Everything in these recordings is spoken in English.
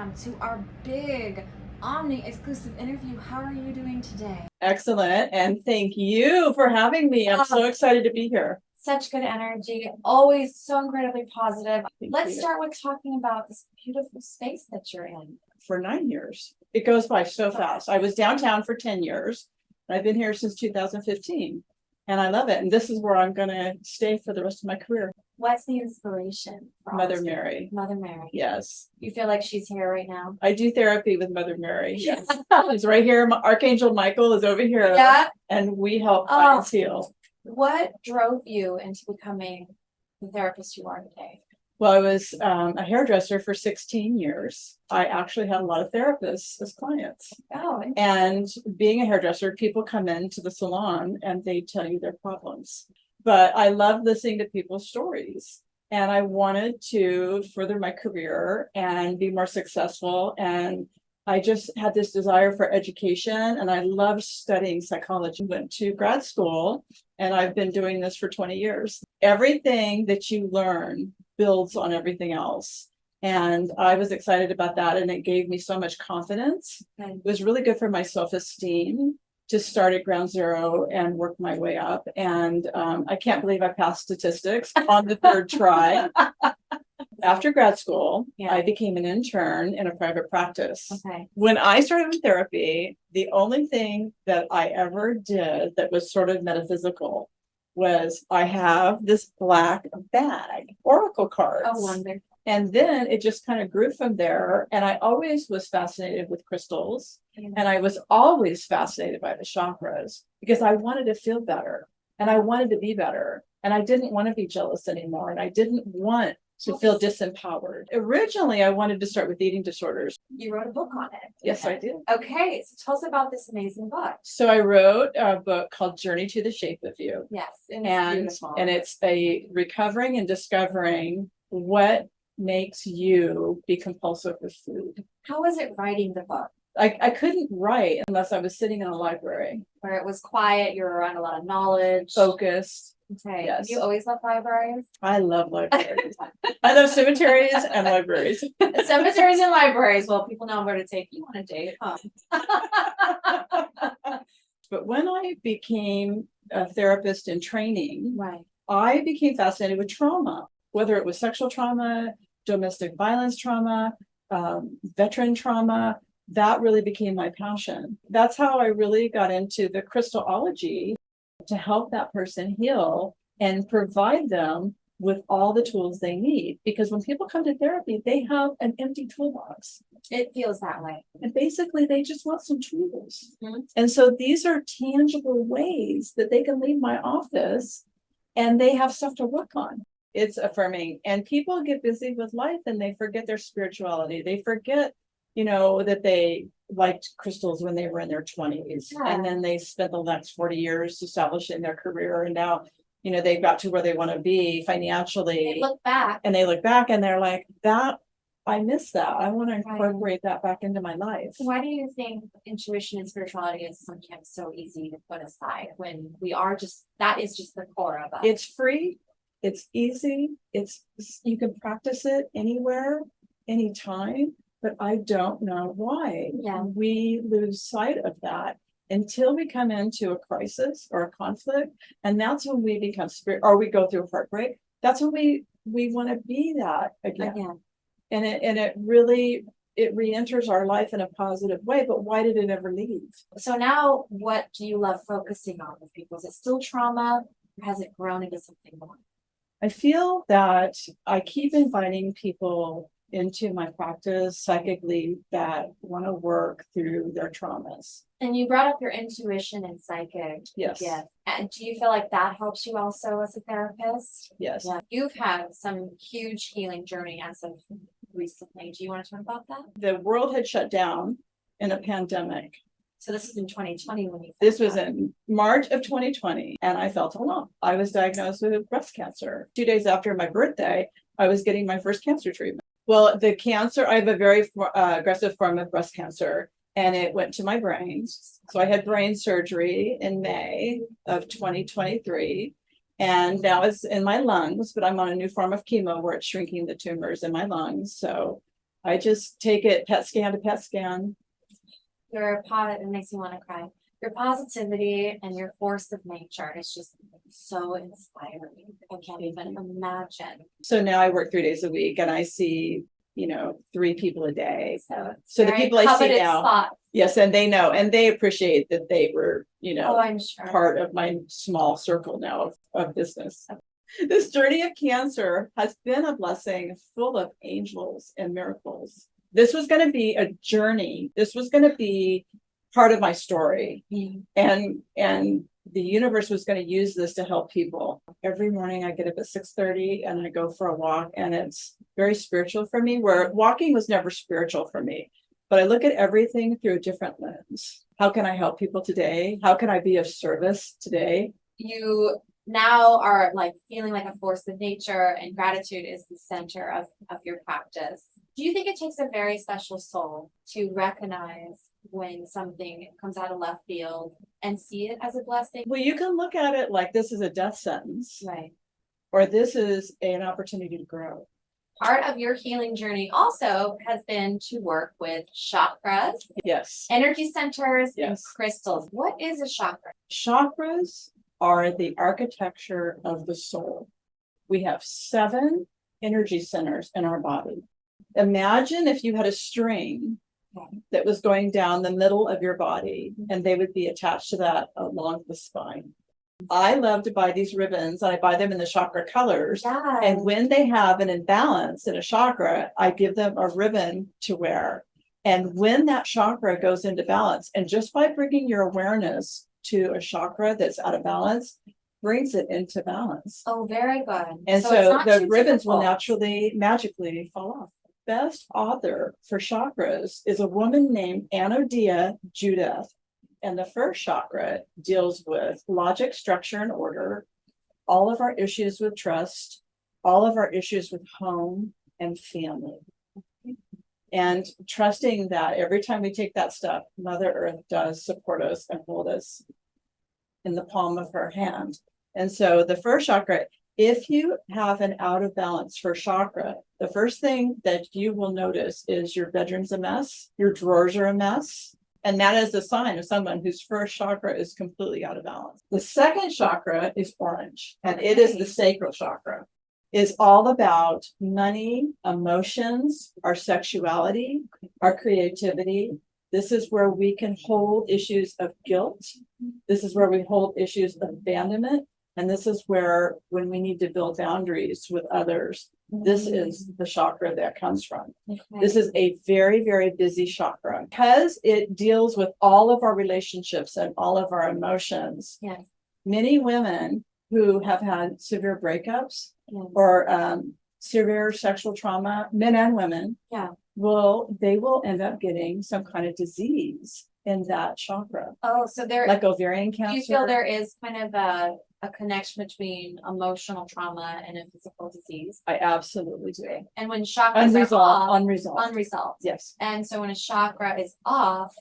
welcome to our big Omni exclusive interview. How are you doing today? Excellent, and thank you for having me. I'm so excited to be here. Such good energy, always so incredibly positive. Let's start with talking about this beautiful space that you're in. For 9 years. It goes by so fast. I was downtown for 10 years. I've been here since 2015, and I love it. And this is where I'm going to stay for the rest of my career. What's the inspiration for Mother Mary. Mother Mary. Yes. You feel like she's here right now? I do therapy with Mother Mary. Yes. She's right here. Archangel Michael is over here. Yeah. And we help clients heal. What drove you into becoming the therapist you are today? Well, I was a hairdresser for 16 years. I actually had a lot of therapists as clients. Oh, and being a hairdresser, people come into the salon and they tell you their problems. But I love listening to people's stories. And I wanted to further my career and be more successful. And I just had this desire for education, and I love studying psychology. Went to grad school, and I've been doing this for 20 years. Everything that you learn builds on everything else. And I was excited about that, and it gave me so much confidence. It was really good for my self-esteem to start at ground zero and work my way up. And I can't believe I passed statistics on the third try. After grad school, I became an intern in a private practice. When I started with therapy, the only thing that I ever did that was sort of metaphysical was I have this black bag, oracle cards. oh, wonderful. And then it just kind of grew from there. And I always was fascinated with crystals. And I was always fascinated by the chakras because I wanted to feel better and I wanted to be better. And I didn't want to be jealous anymore. And I didn't want to feel disempowered. Originally, I wanted to start with eating disorders. You wrote a book on it. Yes, I did. Okay, so tell us about this amazing book. So I wrote a book called Journey to the Shape of You. Yes, and it's a recovering and discovering what makes you be compulsive with food. How was it writing the book? I couldn't write unless I was sitting in a library. Where it was quiet, you were around a lot of knowledge. Focused. Okay. Yes. You always love libraries? I love libraries. I love cemeteries and libraries. Cemeteries and libraries. Well, people know where to take you on a date. But when I became a therapist in training, right, I became fascinated with trauma, whether it was sexual trauma, domestic violence trauma, veteran trauma. That really became my passion. That's how I really got into the crystallology to help that person heal and provide them with all the tools they need. Because when people come to therapy, they have an empty toolbox. It feels that way. And basically, they just want some tools. Mm-hmm. And so these are tangible ways that they can leave my office and they have stuff to work on. It's affirming. And people get busy with life and they forget their spirituality. They forget, that they liked crystals when they were in their 20s. Yeah. And then they spent the next 40 years establishing their career. And now, they've got to where they want to be financially. They look back. And they're like, I miss that. I want to incorporate that back into my life. Why do you think intuition and spirituality is sometimes so easy to put aside when that is just the core of us? It's free. It's easy. You can practice it anywhere, anytime. But I don't know why we lose sight of that until we come into a crisis or a conflict. And that's when we become or we go through a heartbreak. That's when we want to be that again. And it really re-enters our life in a positive way. But why did it ever leave? So now what do you love focusing on with people? Is it still trauma or has it grown into something more? I feel that I keep inviting people into my practice psychically that want to work through their traumas. And you brought up your intuition and psychic. Yes. And do you feel like that helps you also as a therapist? Yes. Yeah. You've had some huge healing journey as of recently. Do you want to talk about that? The world had shut down in a pandemic. So this is in 2020 when you. This was in March of 2020, and I felt alone. I was diagnosed with breast cancer. 2 days after my birthday, I was getting my first cancer treatment. Well, the cancer, I have a very aggressive form of breast cancer, and it went to my brain. So I had brain surgery in May of 2023, and now it's in my lungs, but I'm on a new form of chemo where it's shrinking the tumors in my lungs. So I just take it PET scan to PET scan. It makes me want to cry. Your positivity and your force of nature is just so inspiring. I can't even imagine. So now I work 3 days a week and I see, 3 people a day. So the Very people I see coveted now, spot. yes, and they know, and they appreciate that they were, Oh, I'm sure. part of my small circle now of business. This journey of cancer has been a blessing full of angels and miracles. This was going to be a journey. This was going to be part of my story. And the universe was going to use this to help people. Every morning I get up at 6:30 and I go for a walk, and it's very spiritual for me, where walking was never spiritual for me. But I look at everything through a different lens. How can I help people today? How can I be of service today? You now are like feeling like a force of nature, and gratitude is the center of your practice. Do you think it takes a very special soul to recognize when something comes out of left field and see it as a blessing? Well, you can look at it like this is a death sentence, Right. or this is an opportunity to grow. Part of your healing journey also has been to work with chakras, Yes. energy centers, and Yes. crystals. What is a chakra? Chakras are the architecture of the soul. We have 7 energy centers in our body. Imagine if you had a string that was going down the middle of your body, and they would be attached to that along the spine. I love to buy these ribbons. I buy them in the chakra colors. Yeah. And when they have an imbalance in a chakra, I give them a ribbon to wear. And when that chakra goes into balance, and just by bringing your awareness to a chakra that's out of balance, brings it into balance. Oh, very good. And it's so not the too ribbons will difficult. naturally, magically fall off. Best author for chakras is a woman named Anodea, Judith. And the first chakra deals with logic, structure, and order, all of our issues with trust, all of our issues with home and family. And trusting that every time we take that step, Mother Earth does support us and hold us in the palm of her hand. And so the first chakra, if you have an out of balance first chakra, the first thing that you will notice is your bedroom's a mess, your drawers are a mess. And that is a sign of someone whose first chakra is completely out of balance. The second chakra is orange, and it is the sacral chakra. It's all about money, emotions, our sexuality, our creativity. This is where we can hold issues of guilt. This is where we hold issues of abandonment. And this is where, when we need to build boundaries with others, this is the chakra that comes from. Okay. This is a very, very busy chakra because it deals with all of our relationships and all of our emotions. Yes. Many women who have had severe breakups Yes. or severe sexual trauma, men and women, they will end up getting some kind of disease in that chakra, Oh, so there, like ovarian cancer. do you feel there is kind of a connection between emotional trauma and a physical disease? I absolutely do. And when chakras are off, unresolved. Yes. And so when a chakra is off,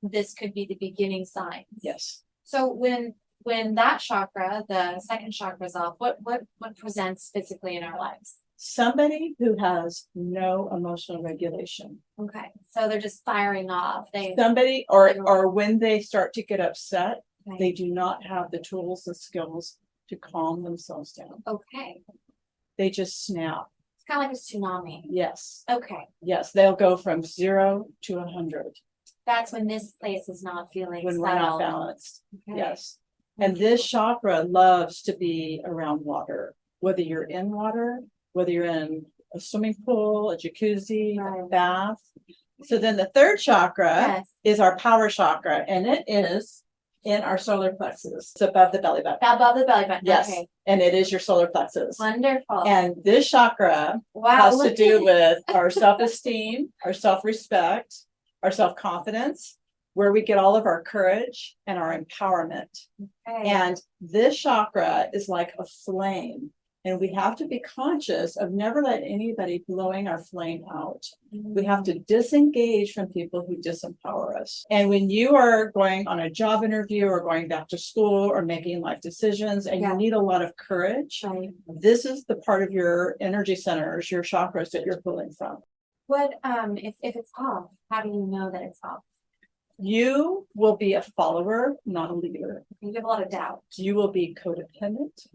this could be the beginning signs. Yes. So when that chakra, the second chakra is off, what presents physically in our lives? Somebody who has no emotional regulation. Okay, so they're just firing off. Somebody, or when they start to get upset, Okay. they do not have the tools and skills to calm themselves down. Okay, They just snap. it's kind of like a tsunami. Yes. Okay, Yes, they'll go from 0 to 100 that's when this place is not feeling when we're not settled. balanced. Okay. Yes. And this chakra loves to be around water, whether you're in water, whether you're in a swimming pool, a jacuzzi, a Right. bath. So then the third chakra Yes, is our power chakra, and it is in our solar plexus. It's above the belly button. above the belly button. Yes. Okay, And it is your solar plexus. wonderful. And this chakra Wow, has to look do at with our self-esteem, our self-respect, our self-confidence, where we get all of our courage and our empowerment. Okay. And this chakra is like a flame. And we have to be conscious of never let anybody blowing our flame out. We have to disengage from people who disempower us. And when you are going on a job interview or going back to school or making life decisions and Yeah. you need a lot of courage, Right. this is the part of your energy centers, your chakras that you're pulling from. What, if it's off, how do you know that it's off? You will be a follower, not a leader. You have a lot of doubt. You will be codependent.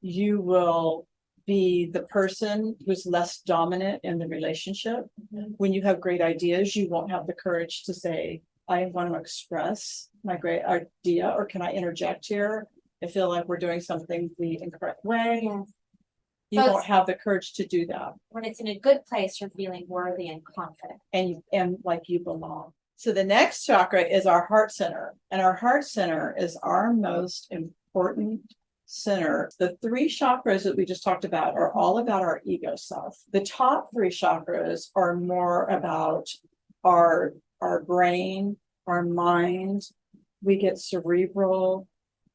You will be the person who's less dominant in the relationship. When you have great ideas, you won't have the courage to say, I want to express my great idea, or can I interject here? I feel like we're doing something the incorrect way. Yes. You So won't it's- have the courage to do that. When it's in a good place, you're feeling worthy and confident. And like you belong. So the next chakra is our heart center, and our heart center is our most important center. The three chakras that we just talked about are all about our ego self. The top three chakras are more about our brain, our mind. We get cerebral,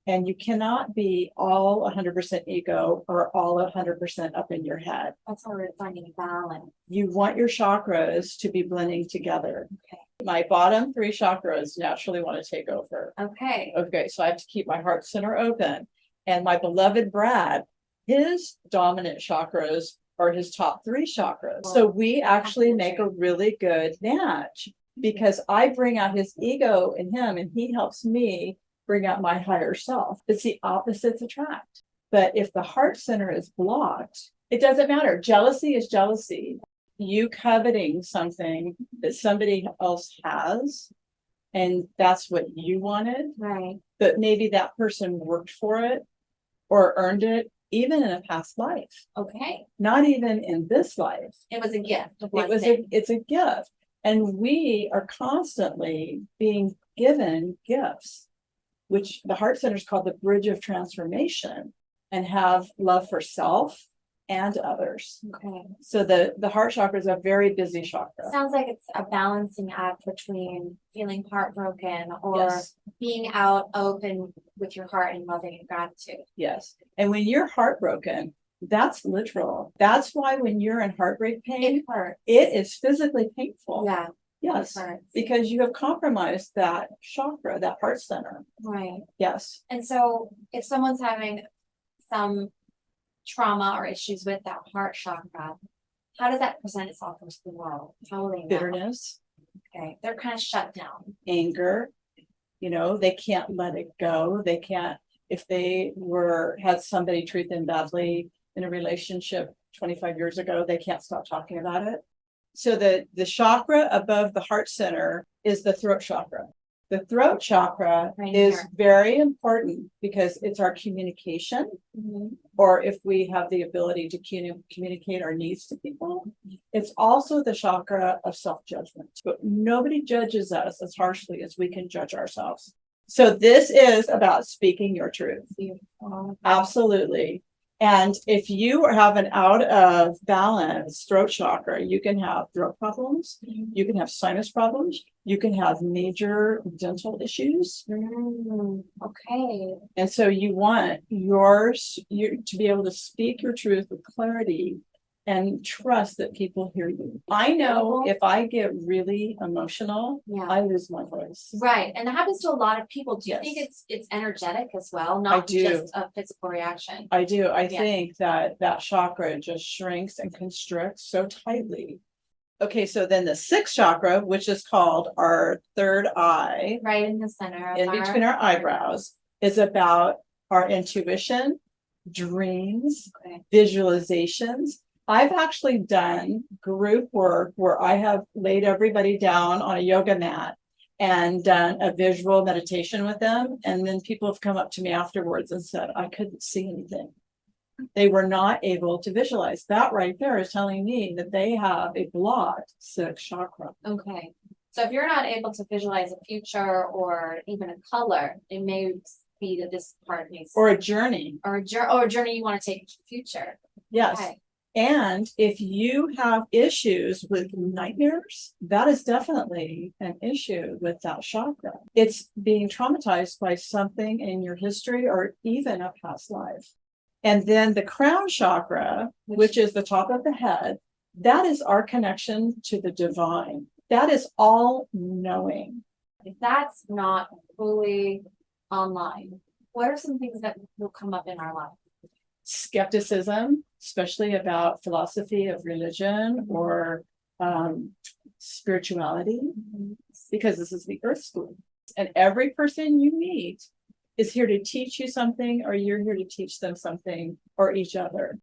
and you cannot be all 100% ego or all 100% up in your head. That's how we're finding balance. You want your chakras to be blending together. Okay. My bottom three chakras naturally want to take over. Okay. Okay, so I have to keep my heart center open. And my beloved Brad, his dominant chakras are his top three chakras. So we actually make a really good match, because I bring out his ego in him and he helps me bring out my higher self. It's the opposites attract. But if the heart center is blocked, it doesn't matter. Jealousy is jealousy. You coveting something that somebody else has, and that's what you wanted, Right. but maybe that person worked for it or earned it, even in a past life, Okay. not even in this life. It was a gift. It's a gift. And we are constantly being given gifts, which the heart center is called the bridge of transformation, and have love for self and others. Okay. So the heart chakra is a very busy chakra. Sounds like it's a balancing act between feeling heartbroken or Yes. being out open with your heart and loving and gratitude. Yes. And when you're heartbroken, that's literal. That's why when you're in heartbreak pain, It hurts. it is physically painful. Yeah. Yes. It hurts. Because you have compromised that chakra, that heart center. Right. Yes. And so if someone's having some trauma or issues with that heart chakra, how does that present itself to the world? How will they know? Bitterness, Okay. They're kind of shut down. anger, they can't let it go. They can't, if they had somebody treat them badly in a relationship 25 years ago, they can't stop talking about it. So the chakra above the heart center is the throat chakra. The throat chakra Right is here. very important because it's our communication, or if we have the ability to communicate our needs to people. It's also the chakra of self-judgment, but nobody judges us as harshly as we can judge ourselves. So this is about speaking your truth. Absolutely. And if you have an out of balance throat chakra, you can have throat problems, you can have sinus problems, you can have major dental issues. Okay. And so you want you to be able to speak your truth with clarity and trust that people hear you. I know if I get really emotional, Yeah. I lose my voice. Right. And that happens to a lot of people. Do you Yes. think it's energetic as well, not do. just a physical reaction? I do. I Yeah. think that chakra just shrinks and constricts so tightly. Okay, so then the sixth chakra, which is called our third eye, Right in the center. Of in between our eyebrows, is about our intuition, dreams, Okay. visualizations. I've actually done group work where I have laid everybody down on a yoga mat and done a visual meditation with them. And then people have come up to me afterwards and said, I couldn't see anything. They were not able to visualize. That right there is telling me that they have a blocked sixth chakra. Okay. So if you're not able to visualize a future or even a color, it may be that this part needs Or a journey. or a journey you want to take to the future. Yes. Okay. And if you have issues with nightmares, that is definitely an issue with that chakra. It's being traumatized by something in your history or even a past life. And then the crown chakra, which is the top of the head, that is our connection to the divine. That is all knowing. If that's not fully online, what are some things that will come up in our life? Skepticism, especially about philosophy of religion or spirituality, because this is the Earth School. And every person you meet is here to teach you something, or you're here to teach them something, or each other.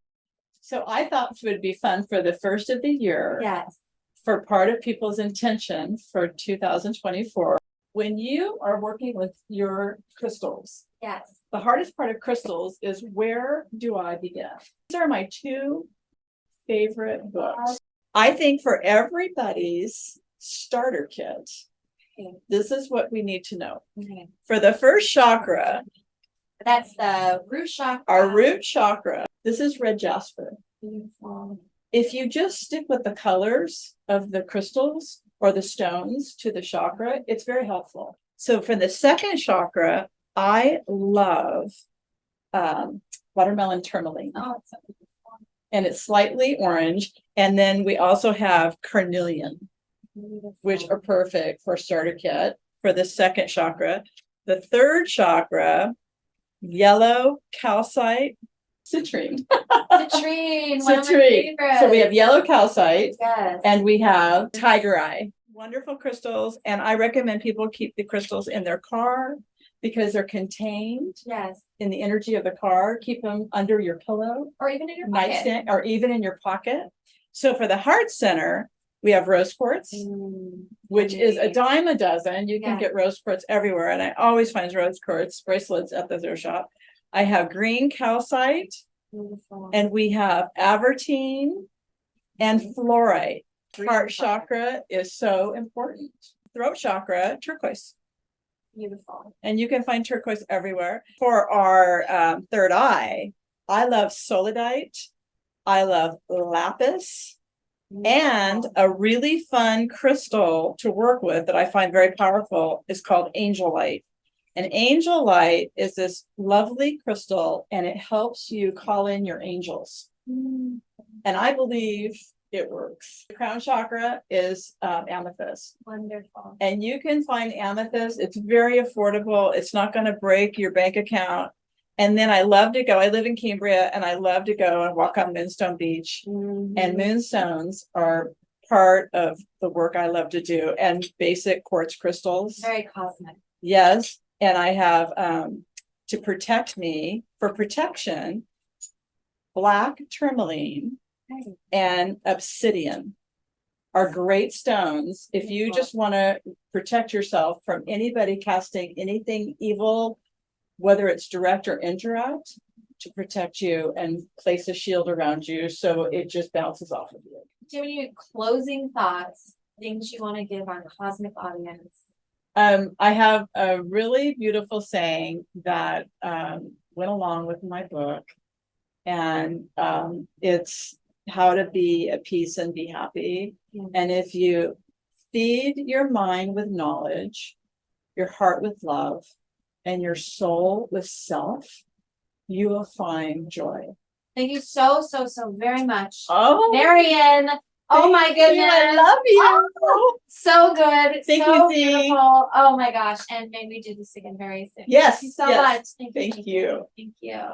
So I thought it would be fun for the first of the year. Yes. For part of people's intention for 2024. When you are working with your crystals, Yes. the hardest part of crystals is, where do I begin? These are my two favorite books. I think for everybody's starter kit, this is what we need to know. Okay. For the first chakra, That's the root chakra. our root chakra, this is red jasper. Beautiful. If you just stick with the colors of the crystals or the stones to the chakra, it's very helpful. So for the second chakra, I love watermelon tourmaline. Oh, it's so beautiful. And it's slightly orange. And then we also have carnelian, Beautiful. which are perfect for starter kit for the second chakra. The third chakra, yellow calcite, citrine. Citrine, one of my Citrine. favorites. So we have yellow calcite, Yes. and we have tiger eye. Wonderful crystals. And I recommend people keep the crystals in their car because they're contained Yes. in the energy of the car. Keep them under your pillow, Or even in your pocket. nightstand, or even in your pocket. So for the heart center, we have rose quartz, which is a dime a dozen. You can Yeah. get rose quartz everywhere. And I always find rose quartz bracelets at the thrift shop. I have green calcite, Beautiful. and we have avertine and fluorite. Green Heart fluorite. chakra is so important. Throat chakra, turquoise. Beautiful. And you can find turquoise everywhere. For our third eye, I love solidite. I love lapis. And a really fun crystal to work with that I find very powerful is called angel light. And angel light is this lovely crystal, and it helps you call in your angels. Mm. And I believe it works. The crown chakra is amethyst. Wonderful. And you can find amethyst. It's very affordable. It's not going to break your bank account. And then I love to go. I live in Cambria, and I love to go and walk on Moonstone Beach. And moonstones are part of the work I love to do. And basic quartz crystals. Very cosmic. Yes. And I have to protect me, for protection, black tourmaline Okay. and obsidian are great stones if you just want to protect yourself from anybody casting anything evil, whether it's direct or indirect, to protect you and place a shield around you so it just bounces off of you. Do you have any closing thoughts, things you want to give our cosmic audience? I have a really beautiful saying that went along with my book, and it's how to be at peace and be happy. Yeah. And if you feed your mind with knowledge, your heart with love, and your soul with self, you will find joy. Thank you so very much. Oh, Marian. Oh my thank you. goodness. I love you. Oh, so good. Thank so you, Dee. beautiful. Oh my gosh. And may we do this again very soon. Yes, Thank you so yes. much. Thank you. Thank you.